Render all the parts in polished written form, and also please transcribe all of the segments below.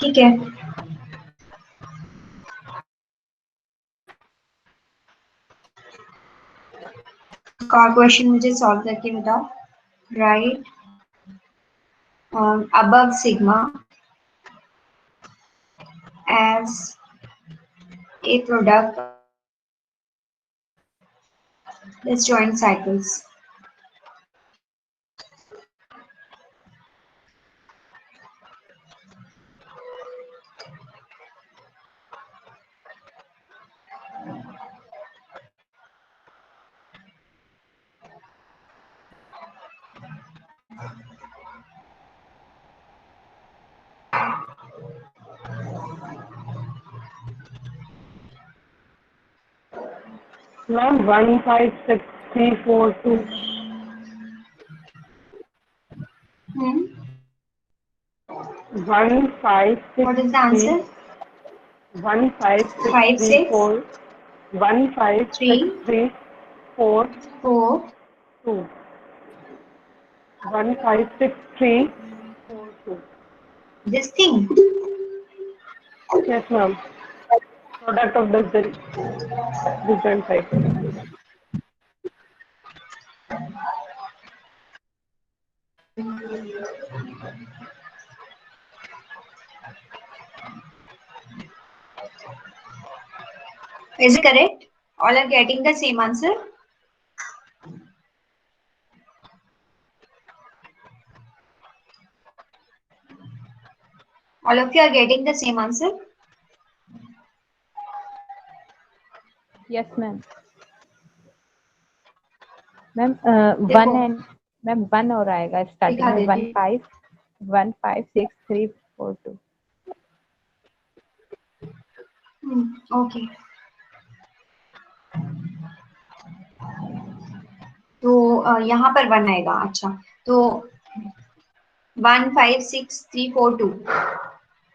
ठीक है, का क्वेश्चन मुझे सॉल्व करके बताओ। Right, above sigma as a product of disjoint cycles. Ma'am, 156342. One five six What is the three answer? 5, 6, 15634 3, 15634 4, 2 15634 this thing. Yes, ma'am. Product of disjoint cycle. Is it correct? All are getting the same answer? All of you are getting the same answer? Yes, ma'am. Ma'am देखो, 1 and ma'am 1 और आएगा starting दिखा में देती 1515634 हूँ। Okay, तो यहाँ पर 1 आएगा। अच्छा, तो 156342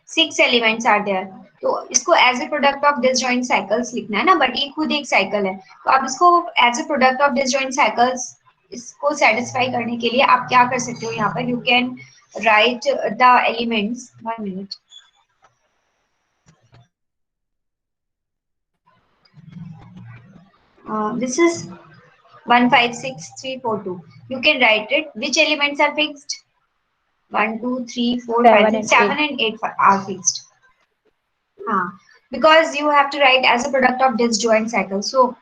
6 एलिमेंट्स आर देयर। तो इसको as a product of disjoint cycles लिखना है ना, बट ये खुद एक साइकिल है। तो आप इसको as a product of disjoint cycles इसको सेटिस्फाई करने के लिए आप क्या कर सकते हो, यहाँ पर you can write the elements. 1 minute, this is 156342. You can write it. Which elements are fixed? 1, 2, 3, 4, 5, 6, 7 and 8 are fixed. Because you have to write as a product of disjoint cycle. So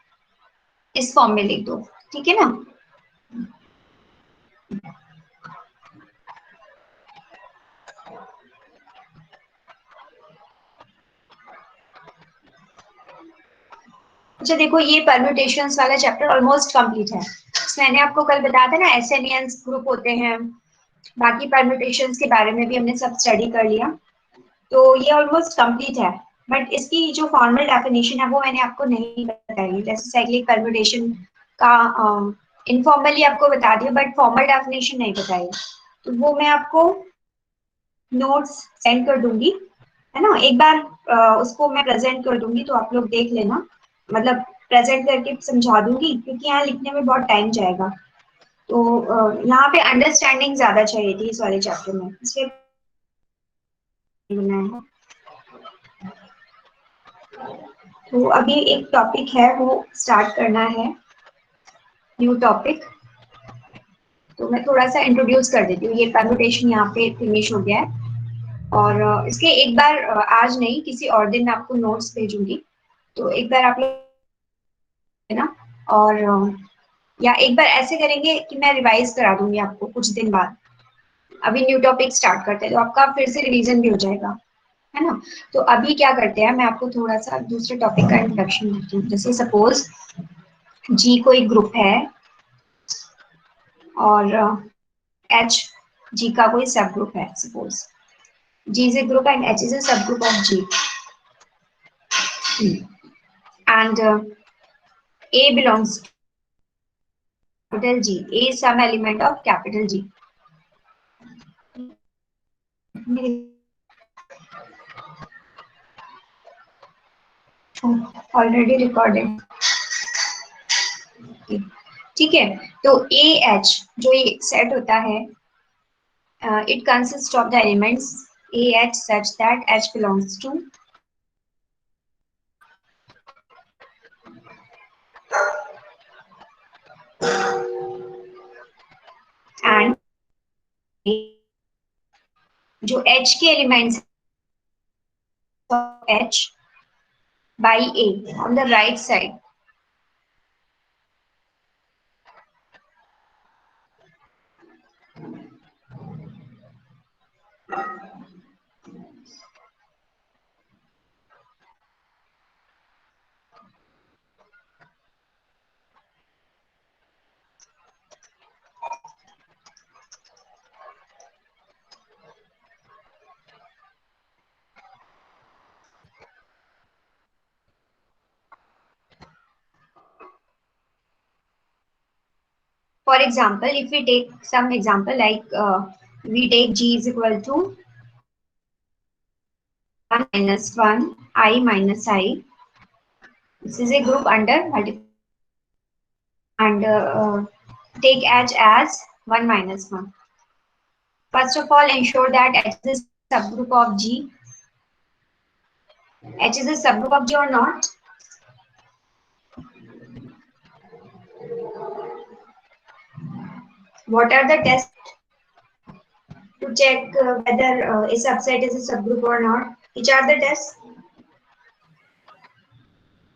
इस form में लिख दो, ठीक है ना। अच्छा देखो, ये परम्यूटेशंस वाला चैप्टर ऑलमोस्ट कंप्लीट है। मैंने आपको कल बताया था ना, एसएनएन्स ग्रुप होते हैं, बाकी परम्यूटेशंस के बारे में भी हमने सब स्टडी कर लिया। तो ये ऑलमोस्ट कंप्लीट है, बट इसकी जो फॉर्मल डेफिनेशन है वो मैंने आपको नहीं बताई। जैसे साइक्लिक परम्यूटेशन का इनफॉर्मली आपको बता दिया, बट फॉर्मल डेफिनेशन नहीं बताई। तो वो मैं आपको नोट्स सेंड कर दूंगी, है ना। एक बार उसको मैं प्रेजेंट कर दूंगी, तो आप लोग देख लेना। मतलब प्रेजेंट करके समझा दूंगी, क्योंकि यहाँ लिखने में बहुत टाइम जाएगा। तो यहाँ पे अंडरस्टैंडिंग ज्यादा चाहिए थी इस वाले चैप्टर में, इसलिए बनाया है। तो अभी एक टॉपिक है, वो स्टार्ट करना है, न्यू टॉपिक। तो मैं थोड़ा सा इंट्रोड्यूस कर देती हूँ। ये परम्यूटेशन यहाँ पे फिनिश हो गया है, और इसके एक बार आज नहीं, किसी और दिन मैं आपको नोट्स भेजूंगी। तो एक बार आप लोग है ना, और या एक बार ऐसे करेंगे कि मैं रिवाइज करा दूंगी आपको कुछ दिन बाद। अभी न्यू टॉपिक स्टार्ट करते हैं, तो आपका फिर से रिवीजन भी हो जाएगा, है ना। तो अभी क्या करते हैं, मैं आपको थोड़ा सा दूसरे टॉपिक का इंट्रोडक्शन देती हूँ। जैसे सपोज जी कोई ग्रुप है, और एच जी का कोई सब ग्रुप है। Suppose G is a group and H is a subgroup of G, and A belongs capital G. A is some element of capital G. Already recorded. ठीक है, तो AH जो ये set होता है, it consists of the elements AH such that H belongs to and जो H के elements H by A on the right side. For example, if we take some example like we take G is equal to 1 minus 1, I minus I. This is a group under multiple and take H as 1 minus 1. First of all, ensure that H is a subgroup of G. H is a subgroup of G or not? What are the tests to check whether a subset is a subgroup or not? Which are the tests?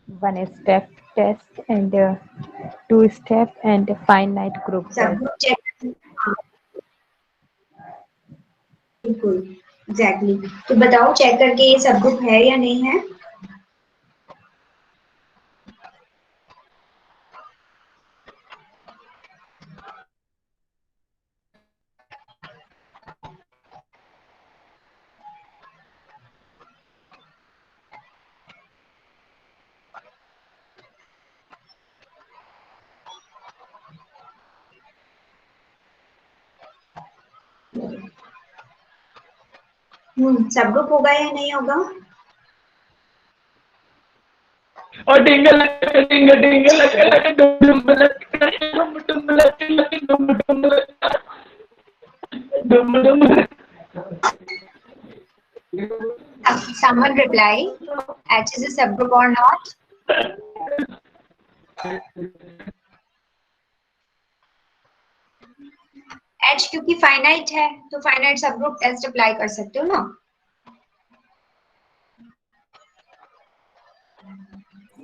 One step test and two step and finite group test. Subgroup check. बिल्कुल, exactly. तो बताओ check करके ये subgroup है या नहीं है? Subgroup होगा या नहीं होगा? और Dingal Dingal Dingal Someone reply, H is a subgroup or not? H क्योंकि फाइनाइट है तो फाइनाइट सबग्रुप टेस्ट अप्लाई कर सकते हो ना?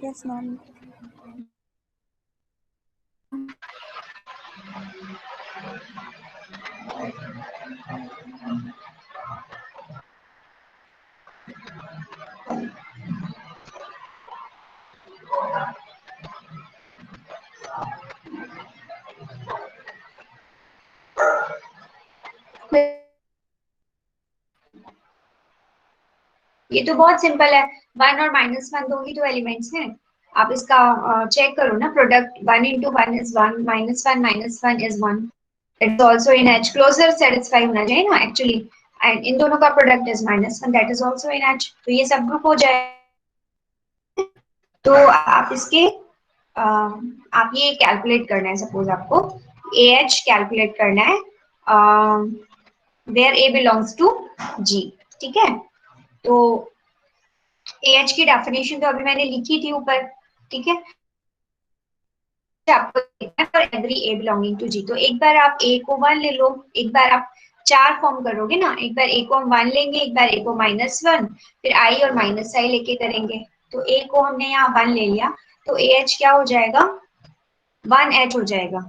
Yes, ma'am. ये तो बहुत सिंपल है, 1 और -1 दो ही तो एलिमेंट्स हैं। आप इसका चेक करो ना, product 1 into 1 is 1, -1 is 1. It's also in H, closer satisfy होना चाहिए ना एक्चुअली, एंड इन दोनों का product is -1, that is also in H, तो ये सब ग्रुप हो जाए। तो आप इसके आप ये कैलकुलेट करना है, सपोज आपको AH कैलकुलेट करना है where A belongs to G, ठीक है? तो AH की डेफिनेशन तो अभी मैंने लिखी थी ऊपर, ठीक है? आपको for every A belonging to G, तो एक बार आप A को 1 ले लो, एक बार आप 4 फॉर्म करोगे ना, एक बार A को हम 1 लेंगे, एक बार A को -1, फिर I और -I लेके करेंगे। तो A को हमने यहाँ 1 ले लिया, तो AH क्या हो जाएगा? 1H हो जाएगा,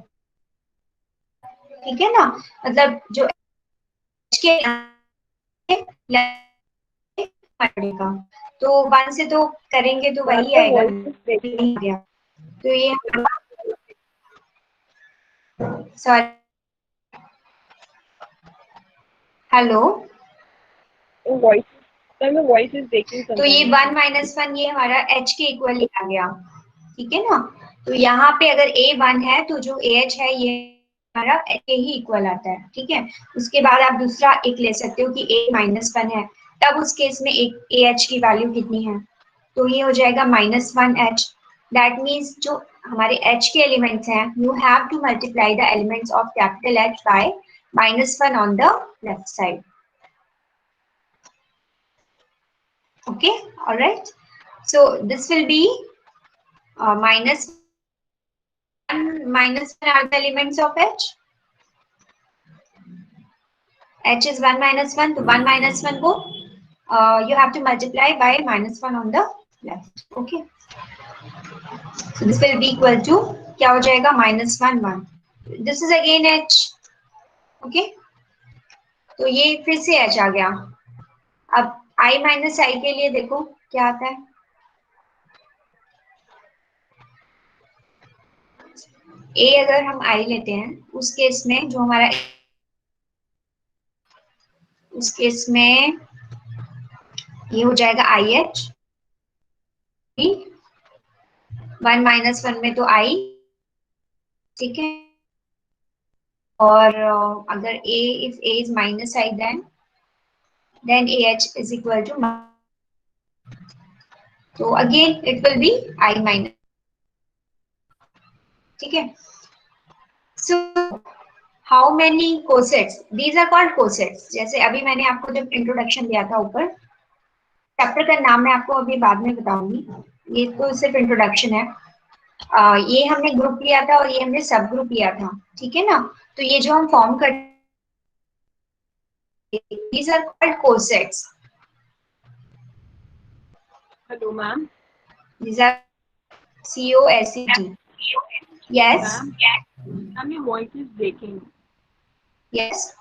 ठीक है ना? मतलब जो H के पड़ेगा, तो 1 से तो करेंगे तो वही आएगा, गया। तो ये sorry, hello, voice is breaking. तो ये 1 - 1 ये हमारा H के इक्वल आ गया, ठीक है ना? तो यहाँ पे अगर A 1 है तो जो AH है ये हमारा H के ही इक्वल आता है, ठीक है? उसके बाद आप दूसरा एक ले सकते हो कि A -1 है, तब उस केस में एक AH की वैल्यू कितनी है? तो ये हो जाएगा -1H। दैट मीन्स जो हमारे H के एलिमेंट्स हैं, you have to multiply the elements of capital H by -1 on the left side. Okay, all right. So this will be minus 1 minus 1 are the elements of H. H is 1 minus 1, so 1 minus 1 को you have to multiply by minus 1 on the left. Okay. So this will be equal to क्या हो जाएगा minus 1 1. This is again H. Okay. तो ये फिर से H आ गया. अब I minus I के लिए देखो क्या आता है. A अगर हम I लेते हैं उस केस में जो हमारा उस केस में ये हो जाएगा IH. 1 minus 1 में तो I, ठीक है. और अगर if A is minus I then AH is equal to so again it will be I minus. ठीक है. So how many cosets? These are called cosets. जैसे अभी मैंने आपको जब इंट्रोडक्शन दिया था ऊपर, चैप्टर का नाम मैं आपको अभी बाद में बताऊंगी, ये तो सिर्फ इंट्रोडक्शन है. ये हमने ग्रुप लिया था और ये हमने सब ग्रुप लिया था, ठीक है ना. तो ये जो हम फॉर्म कर these are called cosets. Hello, ma'am. These are COSET. Yes. Ma'am, your voice is breaking. Yes.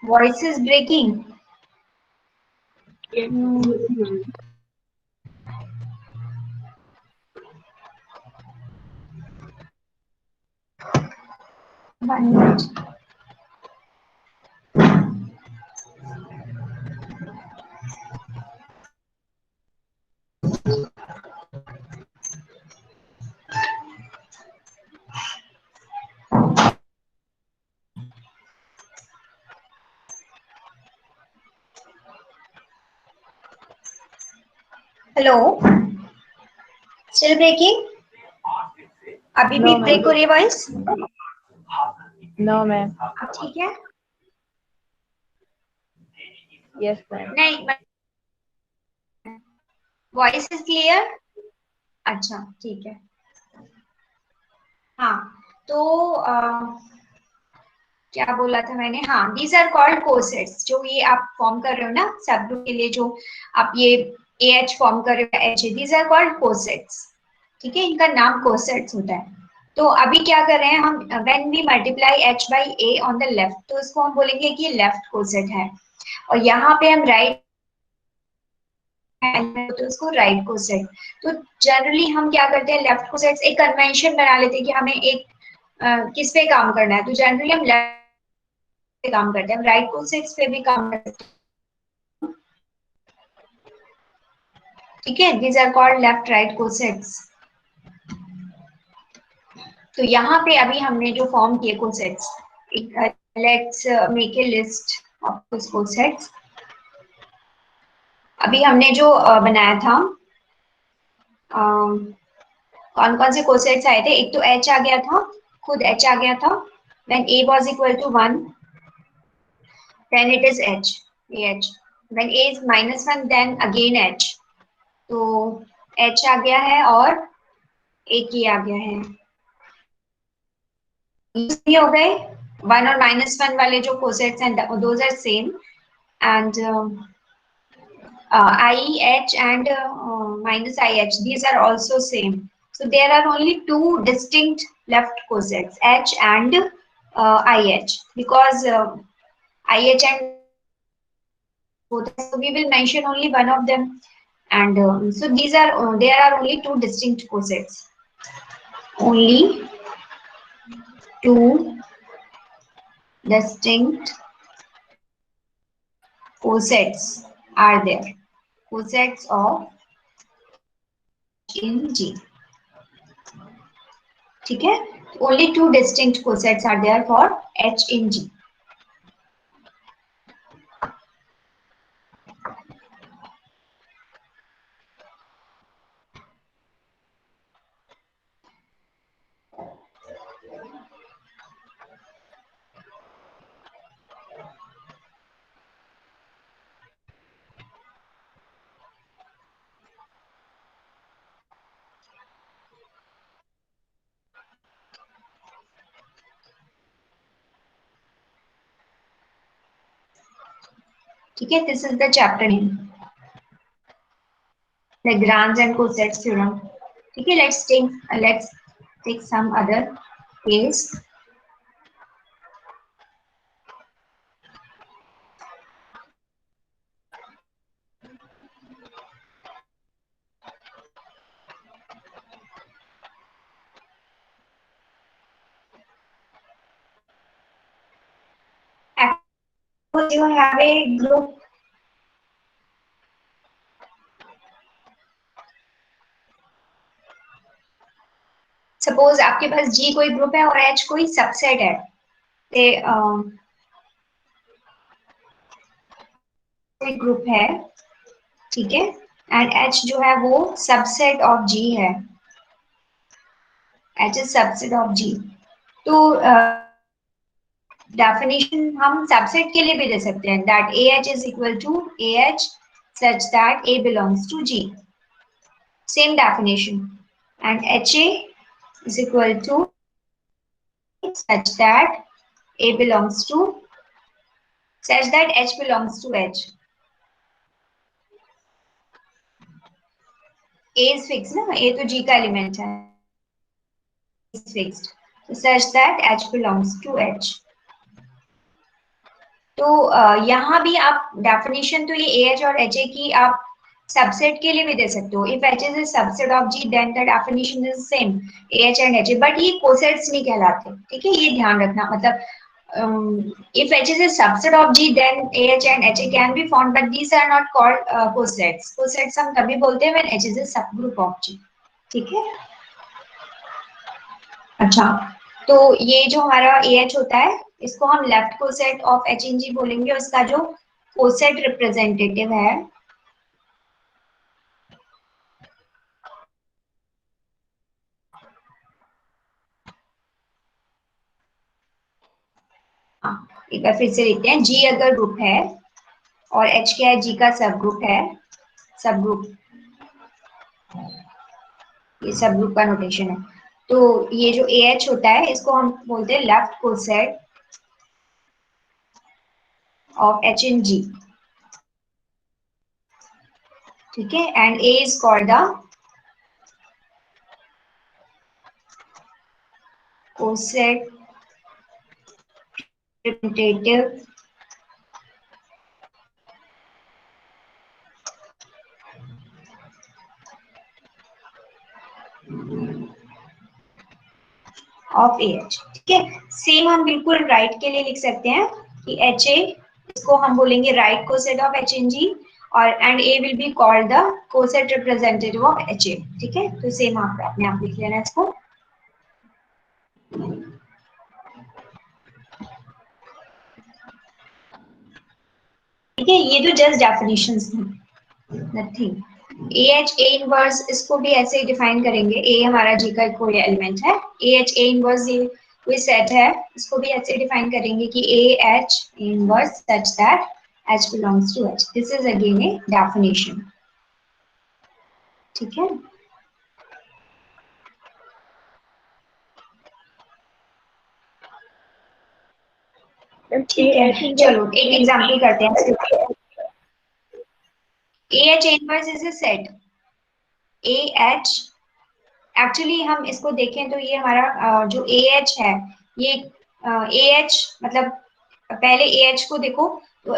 Voice is breaking. Yes. One minute. Hello. Still breaking? अभी भी No, ma'am. ब्रेक हो रही है वॉइस? No, ma'am. अब ठीक है? Yes, ma'am. नहीं, voice is clear? अच्छा, ठीक है. हाँ, तो क्या बोला था मैंने? हाँ, these are called cosets. जो ये आप फॉर्म कर रहे हो ना सब ग्रुप के लिए, जो आप ये AH फॉर्म कर रहे हो H, these are called cosets. ठीक है, इनका नाम cosets होता है. तो अभी क्या कर रहे हैं हम? when we multiply H by A on the left, तो इसको हम बोलेंगे कि ये लेफ्ट कोसेट है, और यहाँ पे हम राइट तो उसको राइट कोसेट. तो जनरली हम क्या करते हैं, लेफ्ट कोसेट्स एक कन्वेंशन बना लेते हैं कि हमें एक किस पे काम करना है. तो जनरली हम लेफ्ट पे काम करते हैं, हम राइट कोसेट्स पे भी काम करते हैं. ठीक है, these are called left right cosets. तो यहाँ पे अभी हमने जो फॉर्म किए cosets, let's make a list of this cosets. अभी हमने जो बनाया था, कौन कौन से कोसेट्स आए थे? एक तो H आ गया था, खुद H आ गया था. When A was equal to 1, then it is H, AH. When A is minus 1, then again H. तो H आ गया है और एक ही आ गया है. ये हो गए 1 और minus 1 वाले जो कोसेट्स हैं, those are same. And IH and minus IH, these are also same. So there are only two distinct left cosets, H and IH, because IH and both, so we will mention only one of them. And so these are there are only two distinct cosets. Only two distinct cosets are there. Cosets of in G. ठीक है, only two distinct cosets are there for H in G. ठीक है, this is the chapter name, Lagrange and Cosette's theorem. ठीक है, let's take some other case. You have a group. Suppose आपके पास G कोई group है और H कोई subset है, कोई ग्रुप है, ठीक है, एंड H जो है वो सबसेट ऑफ G है, H is subset of G. तो डेफिनेशन हम सबसेट के लिए भी दे सकते हैं, that AH is equal to AH such that A belongs to G. Same definition. And HA is equal to such that A belongs to such that H belongs to H. A is fixed ना, A तो G का element है, is fixed. So such that H belongs to H. तो यहाँ भी आप definition तो ये AH और HA की आप सबसेट के लिए भी दे सकते हो. If H is a subset of G, then the definition is same, AH and HA. But ये कोसेट्स नहीं कहलाते, ठीक है, ये ध्यान रखना. मतलब if H is a subset of G, then AH and HA can be formed, but these are not called cosets. Cosets हम तभी बोलते हैं when H is a subgroup of G. ठीक है. अच्छा, तो ये जो हमारा AH होता है, इसको हम left coset of H in G बोलेंगे. उसका जो कोसेट रिप्रेजेंटेटिव है, एक बार फिर से लिखते हैं. G अगर ग्रुप है और H क्या है, G का सब ग्रुप है, सब ग्रुप, ये सब ग्रुप का नोटेशन है. तो ये जो AH होता है, इसको हम बोलते हैं left coset of H in G. ठीक है, and A is called the coset representative of AH. ठीक है, सेम हम बिल्कुल राइट के लिए लिख सकते हैं कि HA, इसको हम बोलेंगे right coset of H in G, और and A will be called the coset representative of HA. ठीक है, तो सेम आप अपने आप लिख लेना इसको. ठीक है, ये तो जस्ट डेफिनेशंस थी, नथिंग. AH A इनवर्स, इसको भी ऐसे ही डिफाइन करेंगे. A हमारा G का कोई एलिमेंट है, AH A इनवर्स ये कोई सेट है, इसको भी ऐसे डिफाइन करेंगे कि AH A inverse such that H belongs to H. This is again a definition. ठीक है. ठीक है, चलो एक एग्जांपल करते हैं. AH A inverse is a set. AH actually हम इसको देखें तो ये हमारा जो AH है, ये AH मतलब पहले AH को देखो तो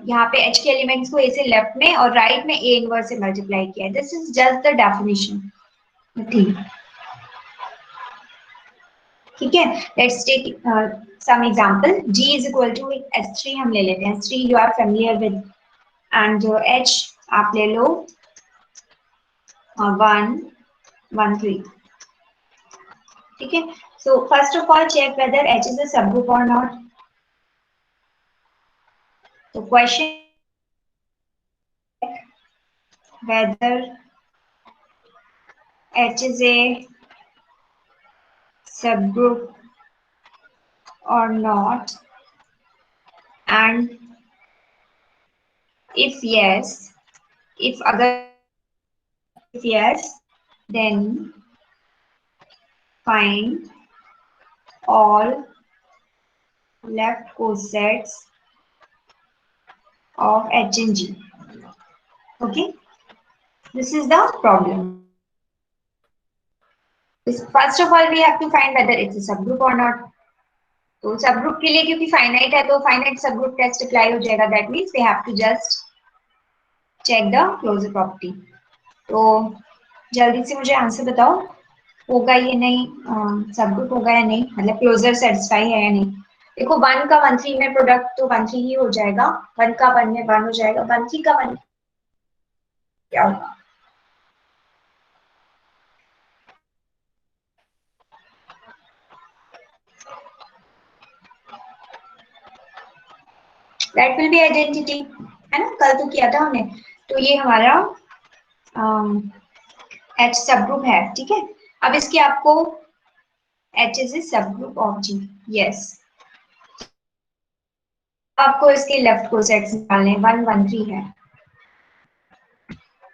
यहाँ पे H के एलिमेंट्स को A से लेफ्ट में और राइट में A इनवर्स से मल्टीप्लाई किया है. This is just the definition. ठीक है, let's take some example. G is equal to S3 हम ले लेते हैं. S3 you are familiar with, and जो H आप ले लो 1 1 3. ठीक है, so first of all check whether H is a subgroup or not. So question whether H is a subgroup or not, and if yes, if yes, then find all left cosets of H and G. Okay, this is the problem. First of all, we have to find whether it's a subgroup or not. तो subgroup के लिए क्योंकि finite है तो finite subgroup test apply हो जाएगा. That means they have to just check the closure property. तो जल्दी से मुझे आंसर बताओ, होगा ये नहीं, सबग्रुप होगा या नहीं, मतलब क्लोजर सेटिस्फाई है या नहीं. देखो 1 का 1 3 में प्रोडक्ट तो 1 3 ही हो जाएगा, 1 का 1 में 1 हो जाएगा, 1 3 का 1 क्या होगा. दैट विल बी आइडेंटिटी, है ना, कल तो किया था हमने. तो ये हमारा H सबग्रुप है. ठीक है, अब इसके आपको H is a subgroup of G. Yes, आपको इसके लेफ्ट को सेट्स निकालने. 1 1 3 है,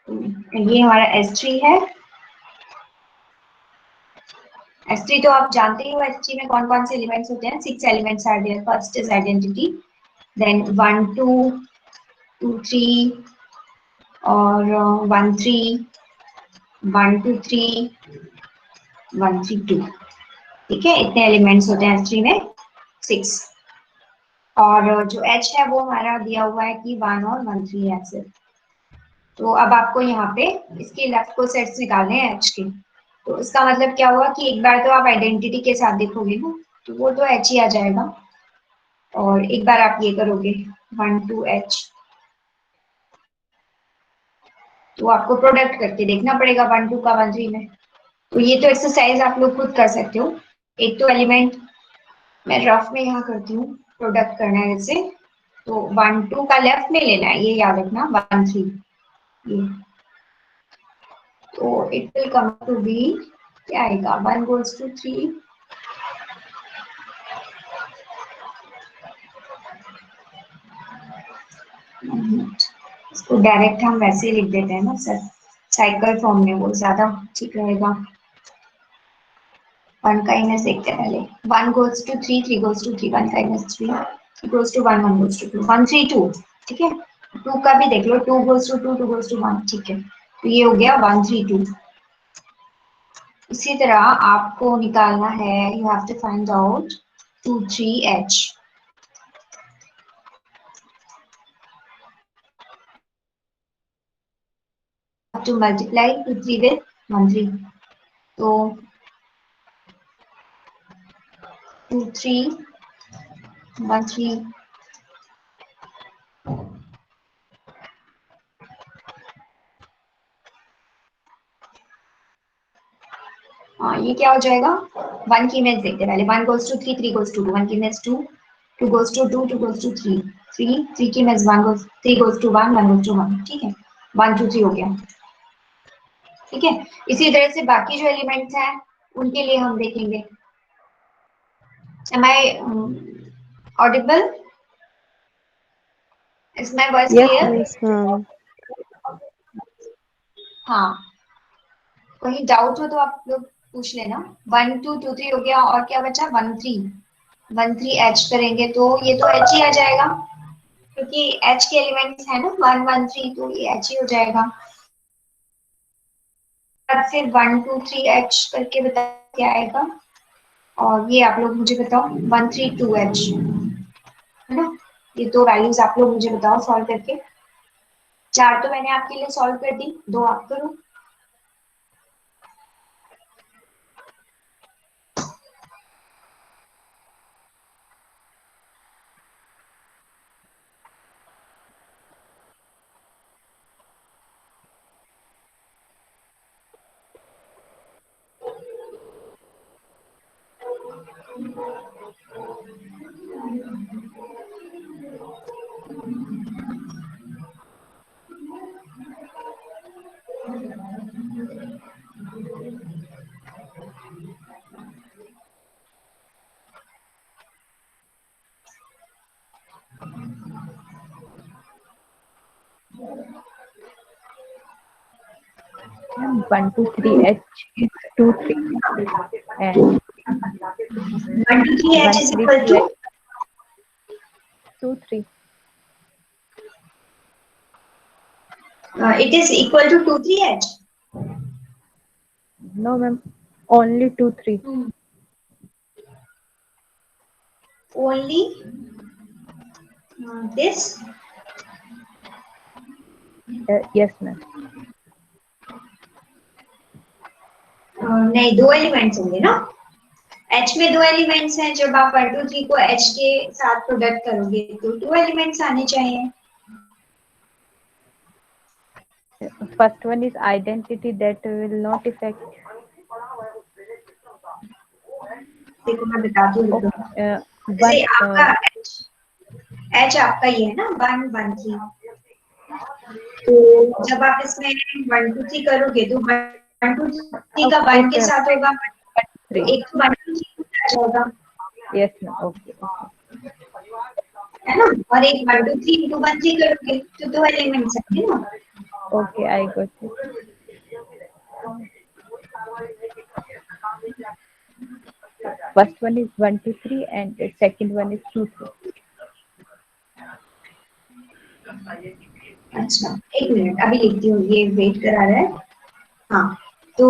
ये हमारा S3 है. S3 तो आप जानते ही हो, S3 में कौन कौन से एलिमेंट्स होते हैं. 6 elements are there. First is identity, then 1 2 2 3 और 1 3 1 2 3 1 3 2. ठीक है, इतने एलिमेंट्स होते हैं S3 में, 6. और जो H है वो हमारा दिया हुआ है कि 1 और 1 3 है सिर्फ. तो अब आपको यहाँ पे इसके लेफ्ट को सेट्स निकालने हैं H के. तो इसका मतलब क्या हुआ कि एक बार तो आप आइडेंटिटी के साथ देखोगे ना, तो वो तो H ही आ जाएगा. और एक बार आप ये करोगे 1 2 H, तो आपको प्रोडक्ट करके देखना पड़ेगा 1 2 का 1 3 में. तो ये तो एक्सरसाइज आप लोग खुद कर सकते हो. एक तो एलिमेंट मैं रफ में यहाँ करती हूँ, प्रोडक्ट करना है जैसे. तो 1 2 का लेफ्ट में लेना है, ये याद रखना. 1 3 ये, तो it will come to be, क्या आएगा, 1 goes to 3 इसको डायरेक्ट हम वैसे ही लिख देते हैं ना सर, साइकिल फॉर्म में, वो ज्यादा ठीक रहेगा. 1 का इमेज देखते हैं पहले. 1 goes to 3 3 goes to 3, 1 का image 3 3 goes to 1 1 goes to 2 1 3 2. ठीक है, 2 का भी देख लो, 2 goes to 2 2 goes to 1. ठीक है, तो ये हो गया 1 3 2. इसी तरह आपको निकालना है, you have to find out 2 3 H. to multiply 2 3 with 1 3. तो 2 3 1 3 हाँ, ये क्या हो जाएगा. 1 की इमेज देखते हैं पहले. 1 goes to 3 3 goes to 2, 1 की image 2 2 goes to 2 2 goes to 3 3 3 की image 1 goes 3 goes to 1 1 goes to 1. ठीक है, 1 2 3 हो गया. ठीक है, इसी तरह से बाकी जो एलिमेंट्स हैं उनके लिए हम देखेंगे. Am I audible? Is my voice clear? Yes, ma'am. हाँ, कोई डाउट हो तो आप लोग पूछ लेना. 1 2 2 3 हो गया, और क्या बचा, 1 3 H करेंगे तो ये तो H ही आ जाएगा, क्योंकि H के एलिमेंट्स है ना 1 1 3, तो ये H ही हो जाएगा. फिर 1 2 3 H करके बता क्या आएगा, और ये आप लोग मुझे बताओ 1 3 2 H, है ना. ये दो वैल्यूज आप लोग मुझे बताओ सॉल्व करके. 4 तो मैंने आपके लिए सॉल्व कर दी, 2 आप करो. Ma'am, 1 2 3 H is 2 3 and 1 2 3 H is equal to 2 3. It is equal to 2,3H. No, ma'am. Only 2, 3. Only this. Yes, ma'am. नहीं, दो एलिमेंट्स होंगे ना. H में दो एलिमेंट्स हैं. जब आप 1 2 3 को H के साथ प्रोडक्ट करोगे तो दो एलिमेंट्स आने चाहिए. First one is identity that will not affect. देखो मैं बताती हूँ. One, आपका H आपका ये है ना 1 1 3. तो जब आप इसमें 1 2 3 करोगे तो 1 2 3 का 1 के साथ होगा. एक तो 1 2 3 होगा. Yes, ma'am. Okay. है ना. और एक 1 2 3 into 1 3 करोगे तो दो एलिमेंट्स आएंगे ना. Okay, I got it. First one is 1 2 3 and the second one is 2 3. अच्छा, एक मिनट अभी लिखती हूँ. ये वेट करा रहा है. हाँ, तो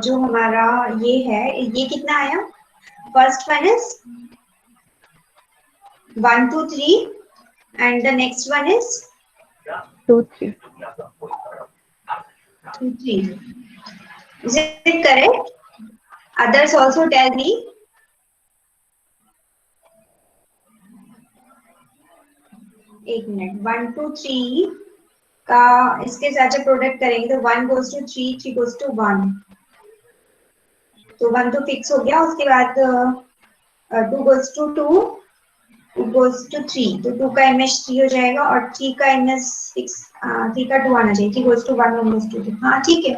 जो हमारा ये है, ये कितना आया? First one is 1 2 3 and the next one is 2 3. 2 3. Is it correct? Others also tell me. एक मिनट. 1 2 3 का इसके साथ जब प्रोडक्ट करेंगे तो 1 goes to 3 3 goes to 1. तो 1 तो फिक्स हो गया. उसके बाद 2 goes to 2 2 goes to 3. तो 2 का इमेज 3 हो जाएगा और 3 का इमेज 6. 3 का 2 आना चाहिए. 3 goes to 1 1 goes to 2. हाँ ठीक है,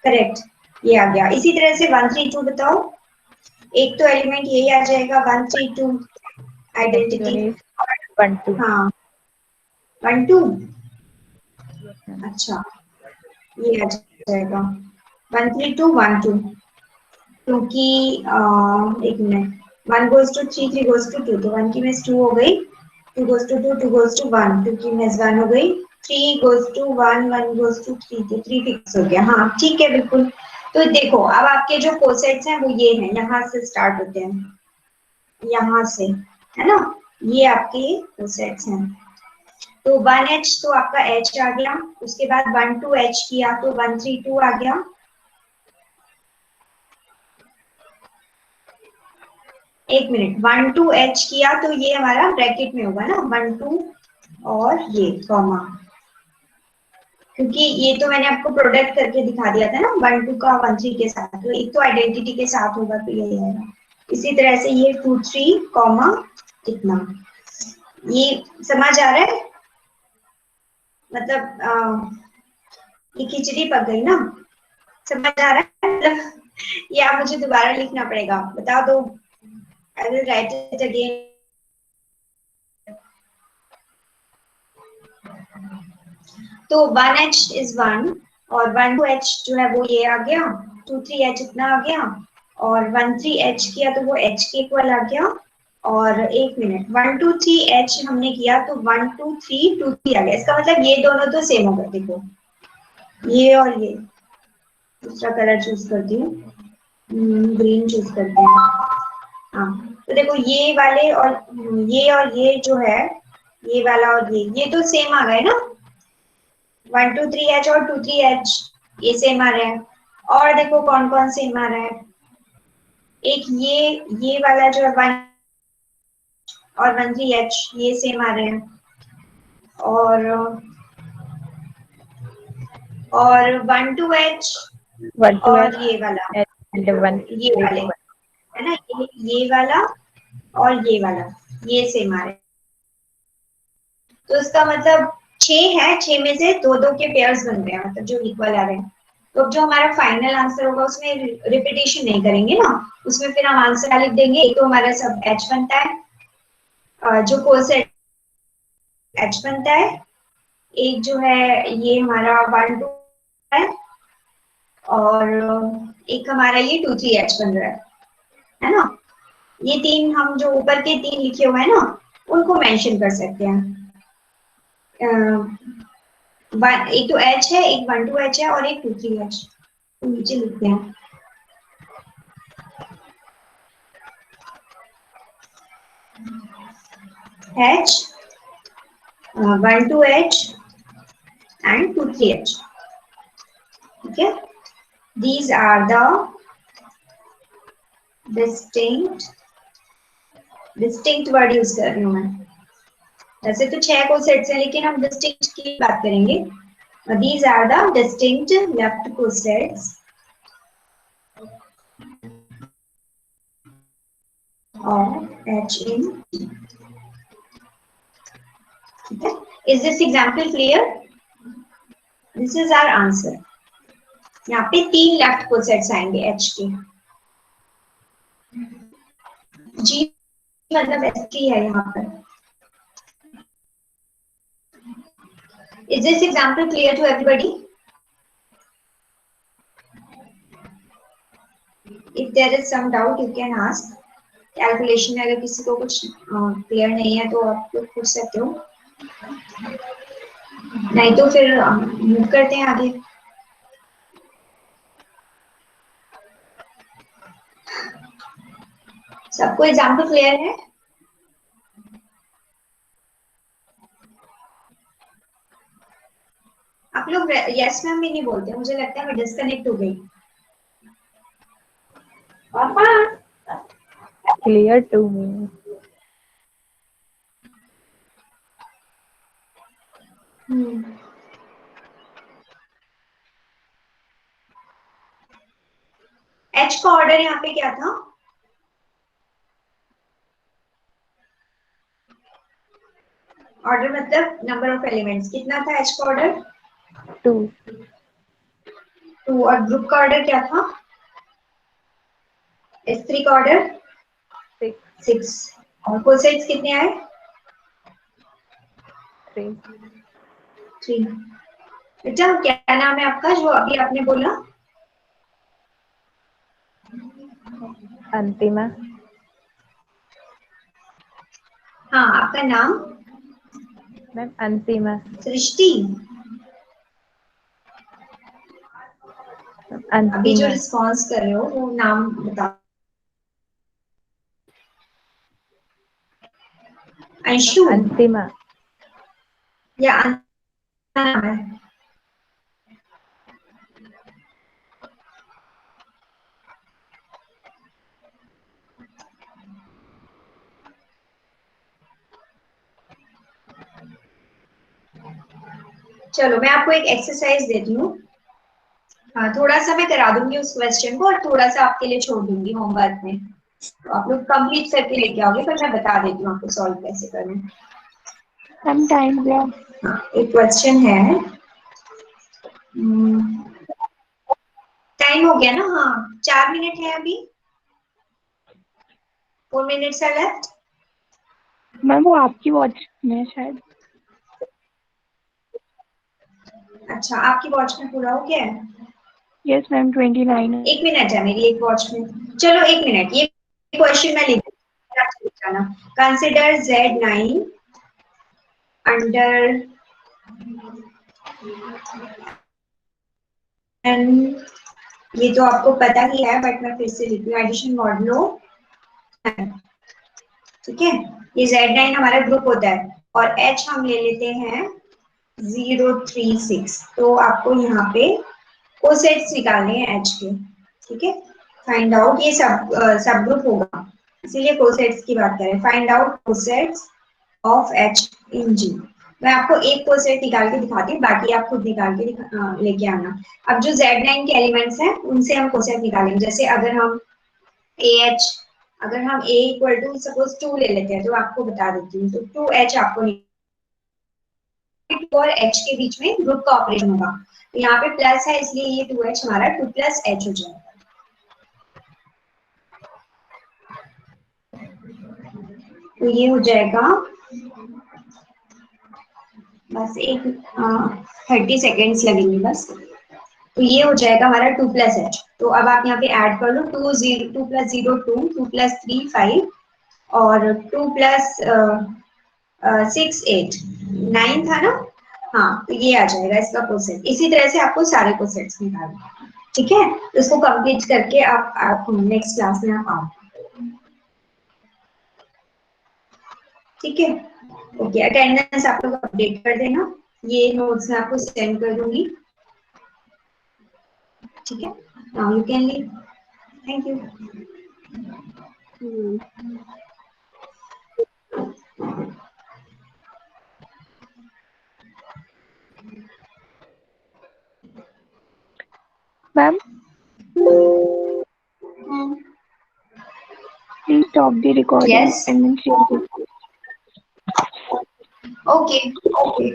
करेक्ट. ये आ गया. इसी तरह से 1 3 2 बताओ. एक तो एलिमेंट यही आ जाएगा 1 3 2 आइडेंटिटी. 1 2. हाँ 1 2. अच्छा, ये आ जाएगा 1 3 2 1 2. क्योंकि एक minute. 1 goes to 3 3 goes to 2. तो 1 की इमेज 2 हो गई. 2 goes to 2 2 goes to 1. 2 की इमेज 1 हो गई. 3 goes to 1 1 goes to 3. तो 3 फिक्स हो गया. हाँ ठीक है, बिल्कुल. तो देखो अब आपके जो कोसेट्स हैं वो ये हैं. यहाँ से स्टार्ट होते हैं, यहाँ से, है ना. ये आपके कोसेट्स हैं. तो 1H तो आपका H आ गया. उसके बाद 1 2 H किया तो 1 3 2 आ गया. एक मिनट. 1 2 H किया तो ये हमारा ब्रैकेट में होगा ना 1 2 और ये कॉमा, क्योंकि ये तो मैंने आपको प्रोडक्ट करके दिखा दिया था ना 1 2 का 1 3 के साथ. तो एक तो आइडेंटिटी के साथ होगा तो ये आएगा. इसी तरह से ये 2 3 कॉमा इतना. ये समझ आ रहा है? मतलब ये खिचड़ी पक गई ना. समझ आ रहा है? मतलब ये आप मुझे दोबारा लिखना पड़ेगा. बता दो. I will write it again. तो 1H is 1 और 1 2H जो है वो ये आ गया. 2 3H इतना आ गया और 1 3H किया तो वो H के इक्वल आ गया. और एक मिनट. 1 2 3H हमने किया तो 1 2 3 2 3 आ गया. इसका मतलब ये दोनों तो सेम होगा. देखो ये और ये. दूसरा कलर चूज करती हूँ. ग्रीन चूज करते हैं. हाँ तो देखो ये वाले और ये जो है, ये वाला और ये तो सेम आ गए ना. 1 2 3H और 2 3H ये सेम आ रहे हैं. और देखो कौन कौन सेम आ रहा है. एक ये वाला जो है 1 और 1 3H ये सेम आ रहे हैं. और 1 2H और ये वाला ये वाले है ना. ये वाला और ये वाला ये सेम आ रहे हैं. तो इसका मतलब 6 है. 6 में से 2 2 के पेयर्स बन रहे हैं, मतलब जो इक्वल आ रहे हैं. तो जो हमारा फाइनल आंसर होगा उसमें रिपीटेशन नहीं करेंगे ना. उसमें फिर हम आंसर लिख देंगे. एक तो हमारा सब H बनता है, जो कोसेट H बनता है. एक जो है ये हमारा 1 2 है और एक हमारा ये 2 3H बन रहा है ना. ये तीन हम जो ऊपर के 3 लिखे हुए हैं ना उनको मेंशन कर सकते हैं. एक तो H है, एक 1,2H है और एक 2,3H। तो नीचे लिखते हैं H, 1,2H and 2,3H। ठीक है, these are the distinct word use कर रही हूँ मैं। वैसे तो 6 कोसेट्स हैं, लेकिन हम डिस्टिंक्ट की बात करेंगे। These are the distinct left cosets of H in T। ठीक है, is this example clear? This is our answer। यहाँ पे 3 लेफ्ट कोसेट्स आएंगे H के। G मतलब ST है यहाँ पर। Is this example clear to everybody? If there is some doubt, you can ask। Calculation में अगर किसी को कुछ क्लियर नहीं है तो आप लोग पूछ सकते हो, नहीं तो फिर मूव करते हैं आगे। सबको एग्जाम्पल क्लियर है? आप लोग यस मैम भी नहीं बोलते, मुझे लगता है मैं डिस्कनेक्ट हो गई। पापा Clear to me. H का ऑर्डर यहाँ पे क्या था? ऑर्डर मतलब नंबर ऑफ एलिमेंट्स। कितना था H का ऑर्डर? 2. 2। और ग्रुप का ऑर्डर क्या था? S3 का ऑर्डर 6। और कोसेट्स कितने आए? 3। बेटा क्या नाम है आपका जो अभी आपने बोला? अंतिमा। हाँ, आपका नाम? मैम अंतिमा। सृष्टि। अभी जो अंतिमा। रिस्पॉन्स कर रहे हो वो नाम बताओ। अंशु अंतिमा। या नाम है? चलो मैं आपको एक एक्सरसाइज देती हूँ। हाँ, थोड़ा सा मैं करा दूंगी उस क्वेश्चन को और थोड़ा सा आपके लिए छोड़ दूंगी होमवर्क में, तो आप लोग कंप्लीट करके लेके आओगे, पर मैं बता देती हूँ आपको सॉल्व कैसे करना है। हम टाइम दिया। हाँ, एक क्वेश्चन है। टाइम हो गया ना? हाँ, 4 मिनट है अभी। 4 मिनट्स आर लेफ्ट। मैम वो आपकी वॉच में है शायद। अच्छा, आपकी वॉच में पूरा हो गया है? यस मैम 29 है। 1 मिनट है मेरी एक वॉच में। चलो 1 मिनट, ये क्वेश्चन मैं लिख जाना। कंसिडर Z9 अंडर ये तो आपको पता ही है, बट मैं फिर से लिख रही हूँ, एडिशन मॉडुलो। ठीक है, ये Z9 हमारा ग्रुप होता है और H हम ले लेते हैं 036। तो आपको यहाँ पे कोसेट्स निकालने हैं H के। ठीक है, फाइंड आउट, ये सब ग्रुप होगा इसीलिए कोसेट्स की बात करें। Find out cosets of H in G। मैं आपको एक कोसेट निकाल के दिखाती हूँ, बाकी आप खुद निकाल के लेके आना। अब जो Z9 के एलिमेंट्स हैं उनसे हम कोसेट निकालेंगे। जैसे अगर हम A इक्वल टू सपोज 2 ले लेते हैं, तो आपको बता देती हूँ, तो 2H आपको और H के बीच में ग्रुप का ऑपरेशन होगा। तो यहाँ पे प्लस है इसलिए ये 2H हमारा 2 + H हो जाएगा। तो ये हो जाएगा, बस एक 30 सेकेंड्स लगेंगे बस। तो ये हो जाएगा हमारा 2 + H। तो अब आप यहाँ पे ऐड कर लो, 2 + 0 2, 2 + 3 5 और 2 + 6 8 9 था ना? हाँ, तो ये आ जाएगा इसका कोसेट। इसी तरह से आपको सारे कोसेट्स निकालना, ठीक है। तो इसको कंप्लीट करके आप नेक्स्ट क्लास में आप आओ, ठीक है। ओके, अटेंडेंस आप लोग अपडेट कर देना, ये नोट्स मैं आपको सेंड कर दूंगी, ठीक है। Now you can leave, thank you. Ma'am please stop the recording Yes. and then share this. Okay okay.